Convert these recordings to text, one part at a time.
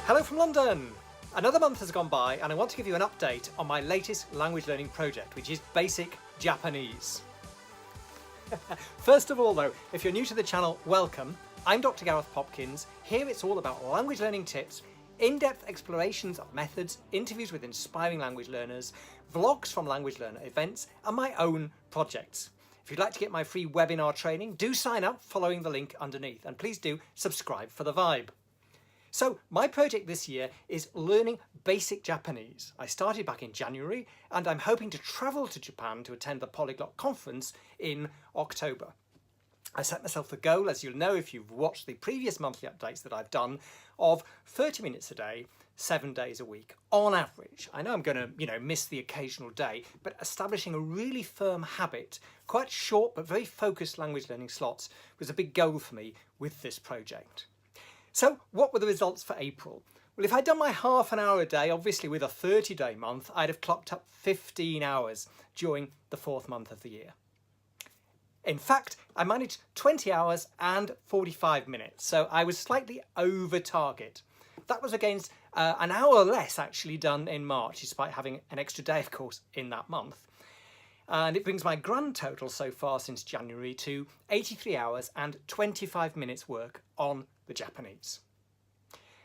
Hello from London! Another month has gone by and I want to give you an update on my latest language learning project, which is basic Japanese. First of all though, if you're new to the channel, welcome. I'm Dr. Gareth Popkins. Here it's all about language learning tips, in-depth explorations of methods, interviews with inspiring language learners, vlogs from language learner events, and my own projects. If you'd like to get my free webinar training, do sign up following the link underneath, and please do subscribe for the vibe. So my project this year is learning basic Japanese. I started back in January and I'm hoping to travel to Japan to attend the Polyglot Conference in October. I set myself the goal, as you'll know if you've watched the previous monthly updates that I've done, of 30 minutes a day, 7 days a week, on average. I know I'm going to, miss the occasional day, but establishing a really firm habit, quite short but very focused language learning slots, was a big goal for me with this project. So what were the results for April? Well, if I'd done my half an hour a day, obviously with a 30-day month, I'd have clocked up 15 hours during the 4th month of the year. In fact, I managed 20 hours and 45 minutes, so I was slightly over target. That was against an hour less actually done in March, despite having an extra day, of course, in that month. And it brings my grand total so far since January to 83 hours and 25 minutes work on the Japanese.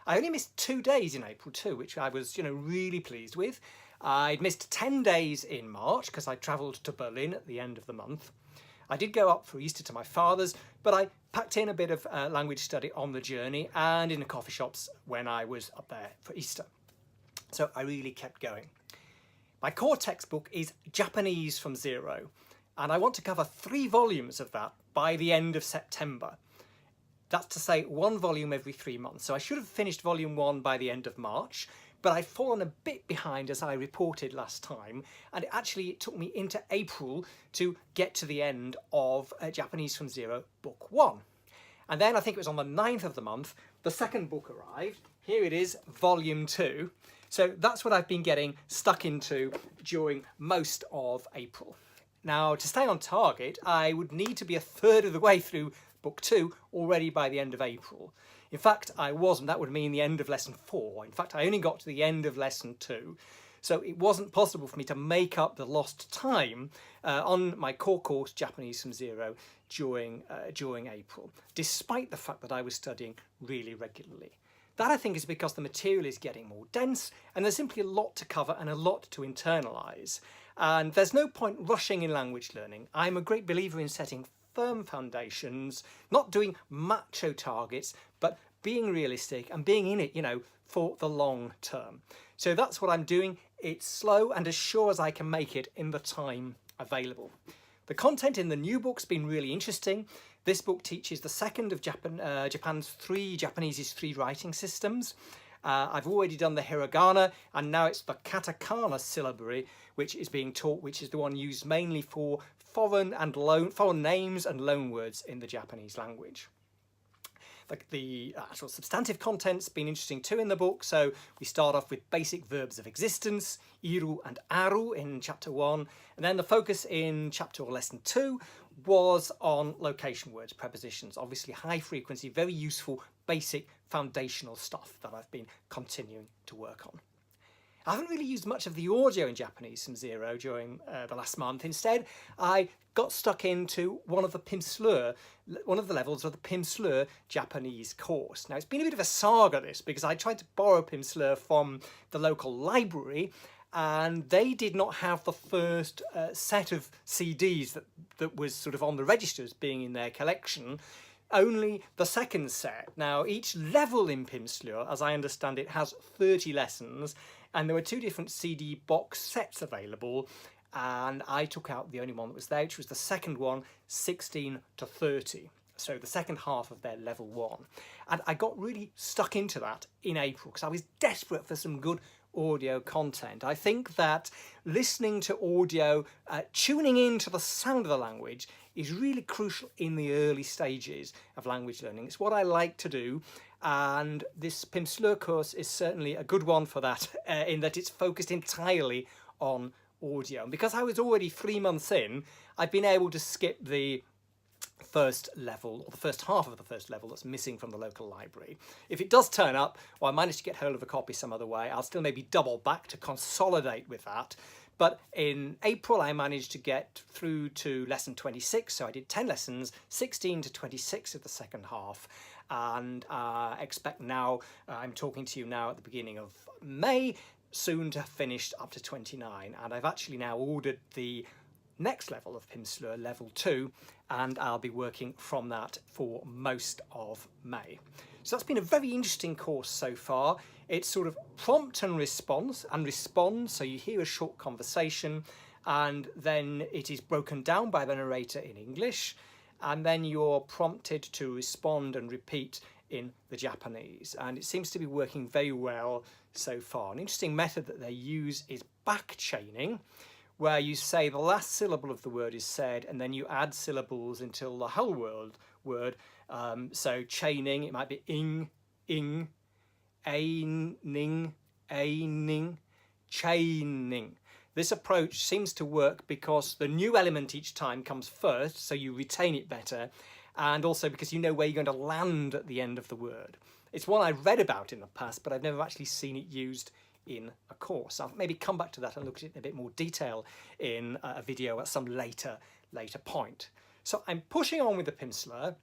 I only missed 2 days in April too, which I was, really pleased with. I'd missed 10 days in March because I travelled to Berlin at the end of the month. I did go up for Easter to my father's, but I packed in a bit of language study on the journey and in the coffee shops when I was up there for Easter. So I really kept going. My core textbook is Japanese from Zero, and I want to cover 3 volumes of that by the end of September. That's to say 1 volume every 3 months. So I should have finished volume 1 by the end of March, but I've fallen a bit behind as I reported last time, and it took me into April to get to the end of Japanese from Zero book 1. And then I think it was on the 9th of the month, the second book arrived. Here it is, volume 2. So that's what I've been getting stuck into during most of April. Now, to stay on target, I would need to be a third of the way through book 2 already by the end of April. In fact, I wasn't. That would mean the end of lesson 4. In fact, I only got to the end of lesson 2. So it wasn't possible for me to make up the lost time on my core course, Japanese from Zero, during April, despite the fact that I was studying really regularly. That, I think, is because the material is getting more dense and there's simply a lot to cover and a lot to internalise. And there's no point rushing in language learning. I'm a great believer in setting firm foundations, not doing macho targets, but being realistic and being in it, for the long term. So that's what I'm doing. It's slow and as sure as I can make it in the time available. The content in the new book's been really interesting. This book teaches the second of Japan's 3 Japanese's 3 writing systems. I've already done the hiragana, and now it's the katakana syllabary which is being taught, which is the one used mainly for foreign names and loanwords in the Japanese language. The actual substantive content's been interesting too in the book. So we start off with basic verbs of existence, iru and aru in chapter 1, and then the focus in chapter or lesson 2 was on location words, prepositions, obviously high frequency, very useful, basic foundational stuff that I've been continuing to work on. I haven't really used much of the audio in Japanese from Zero during the last month. Instead, I got stuck into one of the levels of the Pimsleur Japanese course. Now, it's been a bit of a saga, this, because I tried to borrow Pimsleur from the local library, and they did not have the first set of CDs that was sort of on the register as being in their collection. Only the second set. Now, each level in Pimsleur, as I understand it, has 30 lessons, and there were 2 different CD box sets available, and I took out the only one that was there, which was the second one, 16 to 30. So the second half of their level 1. And I got really stuck into that in April because I was desperate for some good audio content. I think that listening to audio, tuning into the sound of the language is really crucial in the early stages of language learning. It's what I like to do, and this Pimsleur course is certainly a good one for that, in that it's focused entirely on audio. And because I was already 3 months in, I've been able to skip the first level, or the first half of the first level that's missing from the local library. If it does turn up, or I manage to get hold of a copy some other way, I'll still maybe double back to consolidate with that. But in April, I managed to get through to lesson 26, so I did 10 lessons, 16 to 26 of the second half, and expect now, I'm talking to you now at the beginning of May, soon to have finished up to 29, and I've actually now ordered the next level of Pimsleur, level 2, and I'll be working from that for most of May. So that's been a very interesting course so far. It's sort of prompt and response, so you hear a short conversation and then it is broken down by the narrator in English, and then you're prompted to respond and repeat in the Japanese, and it seems to be working very well so far. An interesting method that they use is back chaining, where you say the last syllable of the word is said and then you add syllables until the whole word. So chaining, it might be ing, ning, chaining. This approach seems to work because the new element each time comes first, so you retain it better, and also because you know where you're going to land at the end of the word. It's one I've read about in the past, but I've never actually seen it used in a course. I'll maybe come back to that and look at it in a bit more detail in a video at some later point. So I'm pushing on with the Pimsleur.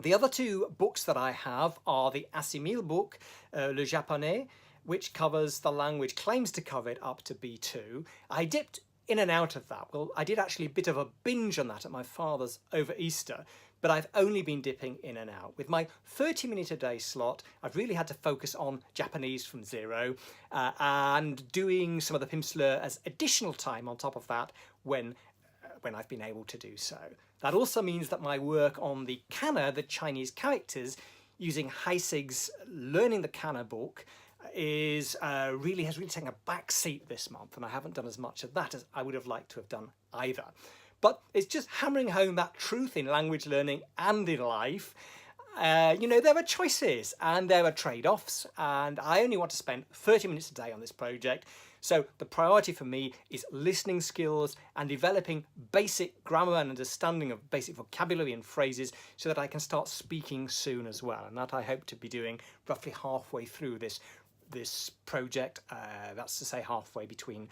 The other two books that I have are the Assimil book, Le Japonais, which covers the language, claims to cover it up to B2. I dipped in and out of that. Well, I did actually a bit of a binge on that at my father's over Easter, but I've only been dipping in and out. With my 30-minute a day slot, I've really had to focus on Japanese from zero and doing some of the Pimsleur as additional time on top of that when I've been able to do so. That also means that my work on the kana, the Chinese characters, using Heisig's Learning the Kana book, has really taken a back seat this month, and I haven't done as much of that as I would have liked to have done either. But it's just hammering home that truth in language learning and in life. You know, there are choices and there are trade-offs, and I only want to spend 30 minutes a day on this project. So the priority for me is listening skills and developing basic grammar and understanding of basic vocabulary and phrases so that I can start speaking soon as well. And that I hope to be doing roughly halfway through this project. That's to say halfway between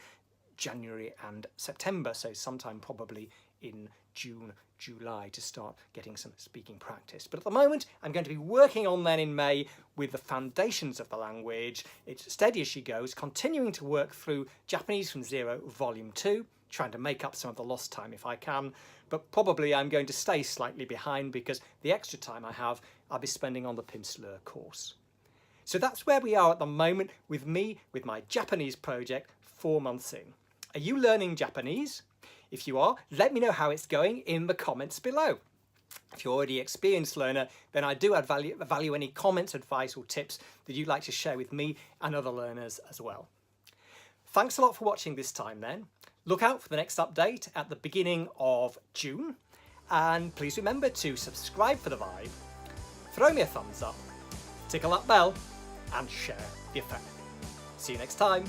January and September, so sometime probably in June, July to start getting some speaking practice. But at the moment, I'm going to be working on then in May with the foundations of the language. It's steady as she goes, continuing to work through Japanese from Zero, Volume 2, trying to make up some of the lost time if I can, but probably I'm going to stay slightly behind because the extra time I have, I'll be spending on the Pimsleur course. So that's where we are at the moment with me, with my Japanese project 4 months in. Are you learning Japanese? If you are, let me know how it's going in the comments below. If you're already an experienced learner, then I do value any comments, advice or tips that you'd like to share with me and other learners as well. Thanks a lot for watching this time then. Look out for the next update at the beginning of June. And please remember to subscribe for the vibe, throw me a thumbs up, tickle that bell and share the effect. See you next time.